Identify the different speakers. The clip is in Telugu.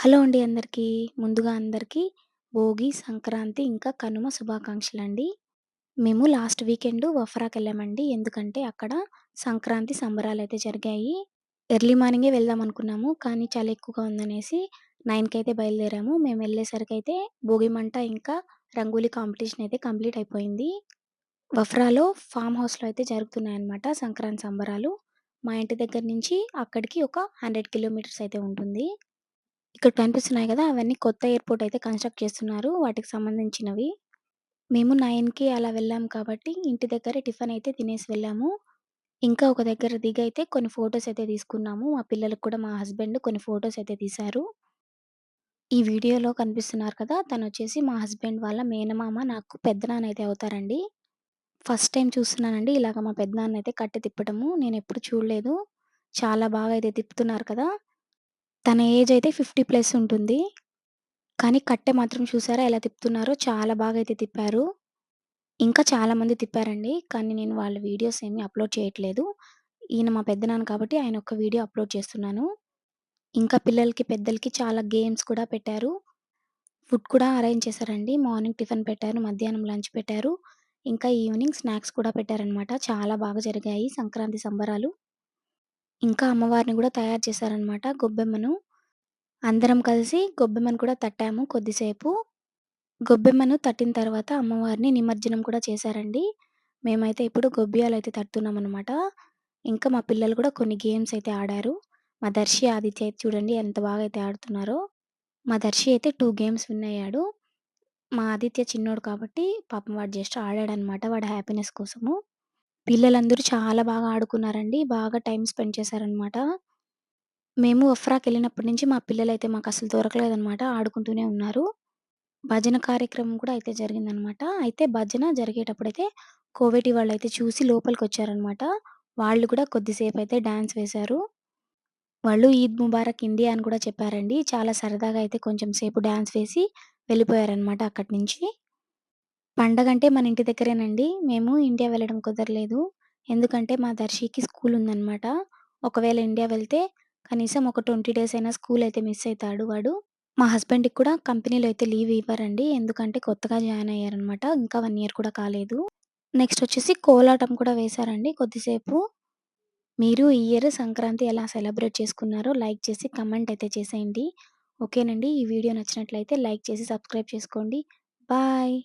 Speaker 1: హలో అండి అందరికీ. ముందుగా అందరికీ భోగి, సంక్రాంతి ఇంకా కనుమ శుభాకాంక్షలండి. మేము లాస్ట్ వీకెండ్ వఫ్రాకెళ్ళామండి. ఎందుకంటే అక్కడ సంక్రాంతి సంబరాలైతే జరిగాయి. ఎర్లీ మార్నింగే వెళ్దామనుకున్నాము. కానీ చాలా ఎక్కువగా ఉందనేసి 9కైతే బయలుదేరాము. మేమెళ్ళేసరికైతే భోగి మంట ఇంకా రంగోలీ కాంపిటీషన్ అయితే కంప్లీట్ అయిపోయింది. వఫ్రాలో ఫార్మ్ హౌస్‌లో అయితే జరుగుతున్నాయన్నమాట సంక్రాంతి సంబరాలు. మా ఇంటి దగ్గర నుంచి అక్కడికి ఒక 100 కిలోమీటర్స్ అయితే ఉంటుంది. ఇక్కడ కనిపిస్తున్నాయి గదా! అవన్నీ కొత్త ఎయిర్‌పోర్ట్ అయితే కన్‌స్ట్రక్ట్ చేస్తున్నారు. వాటికి సంబంధించినవి. మేము 9కి అలా వెళ్ళాం కాబట్టి ఇంటి దగ్గరే టిఫిన్ అయితే తినేసి వెళ్ళాము. ఇంకా ఒక దగ్గర దిగైతే కొన్ని ఫోటోస్ అయితే తీసుకున్నాము. మా పిల్లలకి కూడా మా హస్బెండ్ కొన్ని ఫోటోస్ అయితే తీశారు. ఈ వీడియోలో కనిపిస్తున్నారు కదా! తనొచ్చేసి మా హస్బెండ్ వాళ్ళ మేనమామ, నాకు పెద్దనాన్న అయితే అవుతారండి. ఫస్ట్ టైమ్ చూస్తున్నానండి ఇలాగ మా పెద్దనాన్నయితే కట్టె తిప్పటము. నేనెప్పుడు చూడలేదు. చాలా బాగా అయితే తిప్పుతున్నారు కదా! తన ఏజ్ అయితే 50 ప్లస్ ఉంటుంది. కానీ కట్టె మాత్రం చూసారా ఎలా తిప్పుతున్నారో, చాలా బాగా అయితే తిప్పారు. ఇంకా చాలామంది తిప్పారండి. కానీ నేను వాళ్ళ వీడియోస్ ఏమి అప్‌లోడ్ చేయట్లేదు. ఈయన మా పెద్దనాన్న కాబట్టి ఆయన ఒక్క వీడియో అప్‌లోడ్ చేస్తున్నాను. ఇంకా పిల్లలకి, పెద్దలకి చాలా గేమ్స్ కూడా పెట్టారు. ఫుడ్ కూడా అరేంజ్ చేశారండి. మార్నింగ్ టిఫిన్ పెట్టారు. మధ్యాహ్నం లంచ్ పెట్టారు. ఇంకా ఈవినింగ్ స్నాక్స్ కూడా పెట్టారనమాట. చాలా బాగా జరిగాయి సంక్రాంతి సంబరాలు. ఇంకా అమ్మవారిని గూడా తయారు చేశారనమాట గొబ్బెమ్మను. అందరం కలిసి గొబ్బెమ్మను కూడా తట్టాము కొద్దిసేపు. గొబ్బెమ్మను తట్టిన తర్వాత అమ్మవారిని నిమజ్జనం కూడా చేశారండి. మేమైతే ఇప్పుడు గొబ్బియాలయితే తట్టుతున్నామనమాట. ఇంకా మా పిల్లలు కూడా కొన్ని గేమ్స్ అయితే ఆడారు. మా దర్శి, ఆదిత్య అయితే చూడండి ఎంత బాగా అయితే ఆడుతున్నారో. మా దర్శి అయితే 2 గేమ్స్ విన్ అయ్యాడు. మా ఆదిత్య చిన్నోడు కాబట్టి పాపం వాడు జస్ట్ ఆడాడనమాట వాడి హ్యాపీనెస్ కోసము. పిల్లలందరూ చాలా బాగా ఆడుకున్నారండి. బాగా టైమ్ స్పెండ్ చేశారనమాట. మేము వఫ్రాకెళ్ళినప్పటి నుంచి మా పిల్లలైతే మాకసలు దొరకలేదనమాట. ఆడుకుంటూనే ఉన్నారు. భజన కార్యక్రమం కూడా అయితే జరిగిందనమాట. అయితే భజన జరిగేటప్పుడైతే కోవిటీ వాళ్ళైతే చూసి లోపలికొచ్చారనమాట. వాళ్ళు కూడా కొద్దిసేపయితే డాన్స్ వేశారు. వాళ్ళు ఈద్ ముబారక్ ఇండియా అని కూడా చెప్పారండి. చాలా సరదాగా అయితే కొంచెం సేపు డాన్స్ వేసి వెళ్ళిపోయారనమాట అక్కడి నుంచి. పండగంటే మన ఇంటి దగ్గరేనండి. మేము ఇండియా వెళ్ళడం కుదరలేదు. ఎందుకంటే మా దర్శికి స్కూలుందనమాట. ఒకవేళ ఇండియా వెళ్తే కనీసం ఒక 20 డేస్ అయినా స్కూలయితే మిస్ అయితాడు వాడు. మా హస్బెండ్‌కి కూడా కంపెనీలో అయితే లీవ్ ఇవ్వరండి. ఎందుకంటే కొత్తగా జాయిన్ అయ్యారనమాట. ఇంకా 1 ఇయర్ కూడా కాలేదు. నెక్స్ట్ వచ్చేసి కోలాటం కూడా వేశారండి కొద్దిసేపు. మీరు ఈ ఇయర్ సంక్రాంతి ఎలా సెలబ్రేట్ చేసుకున్నారో లైక్ చేసి కమెంట్ అయితే చేసేయండి. ఓకేనండి. ఈ వీడియో నచ్చినట్లయితే లైక్ చేసి సబ్స్క్రైబ్ చేసుకోండి. బాయ్.